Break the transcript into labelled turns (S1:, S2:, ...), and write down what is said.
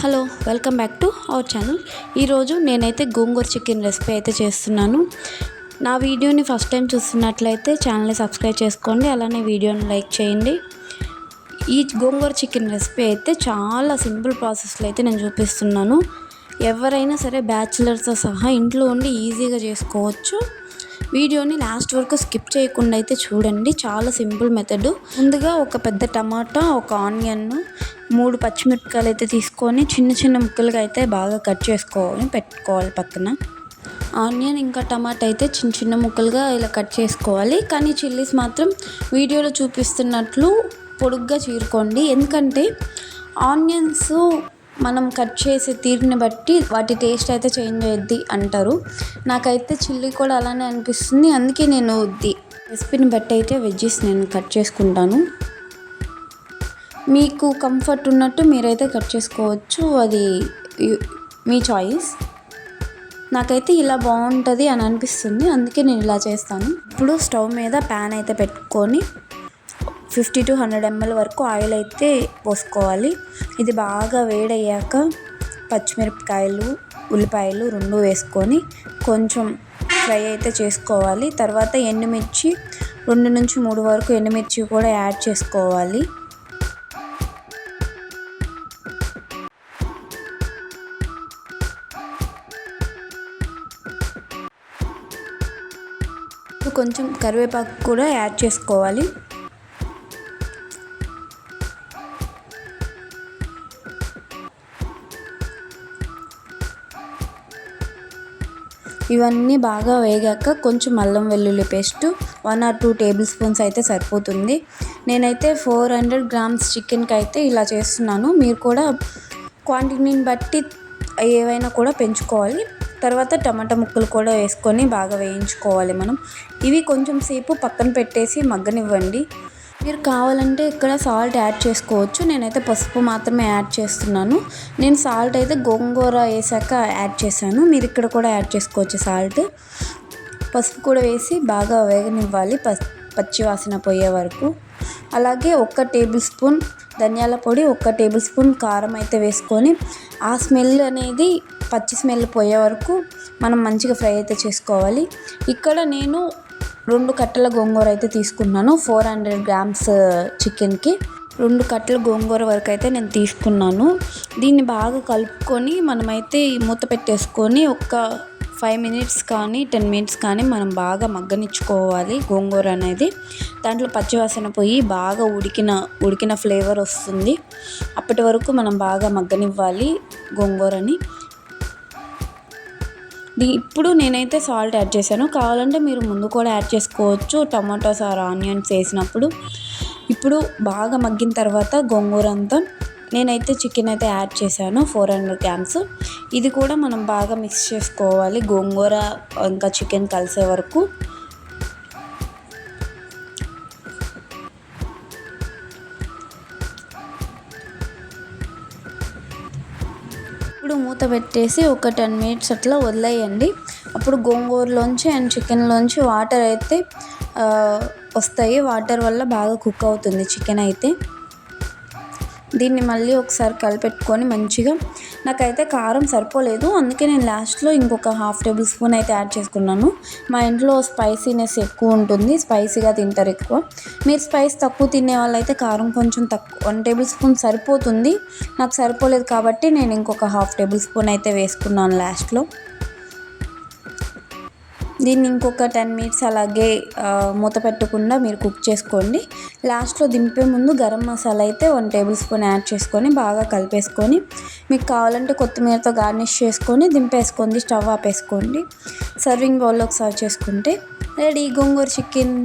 S1: Hello, welcome back to our channel. ఈరోజు నేనైతే గోంగూర chicken recipe అయితే చేస్తున్నాను. నా వీడియోని ఫస్ట్ టైం చూస్తున్నట్లయితే ఛానల్ని సబ్స్క్రైబ్ చేసుకోండి, అలానే వీడియోని లైక్ చేయండి. ఈ గోంగూర చికెన్ రెసిపీ అయితే చాలా సింపుల్ ప్రాసెస్లో అయితే నేను చూపిస్తున్నాను. ఎవరైనా సరే బ్యాచిలర్స్తో సహా ఇంట్లో ఉండి ఈజీగా చేసుకోవచ్చు. వీడియోని లాస్ట్ వరకు స్కిప్ చేయకుండా అయితే చూడండి. చాలా సింపుల్ మెథడ్. ముందుగా ఒక పెద్ద టమాటా, ఒక ఆనియన్, 3 పచ్చిమిరపకాయలు అయితే తీసుకొని చిన్న చిన్న ముక్కలుగా అయితే బాగా కట్ చేసుకొని పెట్టుకోవాలి పక్కన. ఆనియన్ ఇంకా టమాటా అయితే చిన్న చిన్న ముక్కలుగా ఇలా కట్ చేసుకోవాలి. కానీ చిల్లీస్ మాత్రం వీడియోలో చూపిస్తున్నట్లు పొడుగ్గా చీరుకోండి. ఎందుకంటే ఆనియన్స్ మనం కట్ చేసే తీరుని బట్టి వాటి టేస్ట్ అయితే చేంజ్ అయ్యిద్ది అంటారు. నాకైతే చిల్లీ కూడా అలానే అనిపిస్తుంది. అందుకే నేను రెసిపీని బట్టి అయితే వెజ్జెస్ నేను కట్ చేసుకుంటాను. మీకు కంఫర్ట్ ఉన్నట్టు మీరైతే కట్ చేసుకోవచ్చు, అది మీ చాయిస్. నాకైతే ఇలా బాగుంటుంది అని అనిపిస్తుంది, అందుకే నేను ఇలా చేస్తాను. ఇప్పుడు స్టవ్ మీద ప్యాన్ అయితే పెట్టుకొని 50 to 100 ml వరకు ఆయిల్ అయితే పోసుకోవాలి. ఇది బాగా వేడయ్యాక పచ్చిమిరపకాయలు, ఉల్లిపాయలు 2 వేసుకొని కొంచెం ఫ్రై అయితే చేసుకోవాలి. తర్వాత ఎండుమిర్చి 2 నుంచి 3 వరకు ఎండుమిర్చి కూడా యాడ్ చేసుకోవాలి. కొంచెం కరివేపాకు కూడా యాడ్ చేసుకోవాలి. ఇవన్నీ బాగా వేగాక కొంచెం అల్లం వెల్లుల్లి పేస్ట్ 1 or 2 tablespoons అయితే సరిపోతుంది. నేనైతే 400 grams చికెన్కి అయితే ఇలా చేస్తున్నాను. మీరు కూడా క్వాంటిటీని బట్టి ఏవైనా కూడా పెంచుకోవాలి. తర్వాత టమాటా ముక్కలు కూడా వేసుకొని బాగా వేయించుకోవాలి మనం. ఇవి కొంచెం సేపు పక్కన పెట్టేసి మగ్గనివ్వండి. మీరు కావాలంటే ఇక్కడ సాల్ట్ యాడ్ చేసుకోవచ్చు. నేనైతే పసుపు మాత్రమే యాడ్ చేస్తున్నాను. నేను సాల్ట్ అయితే గోంగూర వేసాక యాడ్ చేశాను. మీరు ఇక్కడ కూడా యాడ్ చేసుకోవచ్చు సాల్ట్. పసుపు కూడా వేసి బాగా వేగనివ్వాలి పచ్చి వాసన పోయే వరకు. అలాగే 1 tablespoon ధనియాల పొడి, 1 tablespoon కారం అయితే వేసుకొని ఆ స్మెల్ అనేది పచ్చి స్మెల్ పోయే వరకు మనం మంచిగా ఫ్రై అయితే చేసుకోవాలి. ఇక్కడ నేను 2 కట్టల గోంగూర అయితే తీసుకున్నాను. 400 grams చికెన్కి 2 కట్టల గోంగూర వరకు అయితే నేను తీసుకున్నాను. దీన్ని బాగా కలుపుకొని మనమైతే మూత పెట్టేసుకొని ఒక 5 minutes కానీ 10 minutes కానీ మనం బాగా మగ్గనిచ్చుకోవాలి. గోంగూర అనేది దాంట్లో పచ్చివాసన పోయి బాగా ఉడికిన ఫ్లేవర్ వస్తుంది. అప్పటి వరకు మనం బాగా మగ్గనివ్వాలి గోంగూరని. ఇప్పుడు నేనైతే సాల్ట్ యాడ్ చేశాను. కావాలంటే మీరు ముందు కూడా యాడ్ చేసుకోవచ్చు టమాటోస్ ఆర్ ఆనియన్స్ వేసినప్పుడు. ఇప్పుడు బాగా మగ్గిన తర్వాత గోంగూర అంతా నేనైతే చికెన్ అయితే యాడ్ చేశాను 400 grams. ఇది కూడా మనం బాగా మిక్స్ చేసుకోవాలి గోంగూర ఇంకా చికెన్ కలిసే వరకు. ఇప్పుడు మూత పెట్టేసి ఒక 10 minutes అట్లా వదిలేయండి. అప్పుడు గోంగూరలోంచి అండ్ చికెన్లోంచి వాటర్ అయితే వస్తాయి. వాటర్ వల్ల బాగా కుక్ అవుతుంది చికెన్ అయితే. దీన్ని మళ్ళీ ఒకసారి కలిపెట్టుకొని మంచిగా, నాకైతే కారం సరిపోలేదు, అందుకే నేను లాస్ట్లో ఇంకొక 1/2 tablespoon అయితే యాడ్ చేసుకున్నాను. మా ఇంట్లో స్పైసీనెస్ ఎక్కువ ఉంటుంది, స్పైసీగా తింటారు ఎక్కువ. మీరు స్పైస్ తక్కువ తినే వాళ్ళైతే కారం కొంచెం తక్కువ 1 tablespoon సరిపోతుంది. నాకు సరిపోలేదు కాబట్టి నేను ఇంకొక 1/2 tablespoon అయితే వేసుకున్నాను లాస్ట్లో. దీన్ని ఇంకొక 10 minutes అలాగే మూత పెట్టకుండా మీరు కుక్ చేసుకోండి. లాస్ట్లో దింపే ముందు గరం మసాలా అయితే 1 tablespoon యాడ్ చేసుకొని బాగా కలిపేసుకొని, మీకు కావాలంటే కొత్తిమీరతో గార్నిష్ చేసుకొని దింపేసుకోండి, స్టవ్ ఆపేసుకోండి. సర్వింగ్ బౌల్లోకి సర్వ్ చేసుకుంటే రెడీ గోంగూర చికెన్.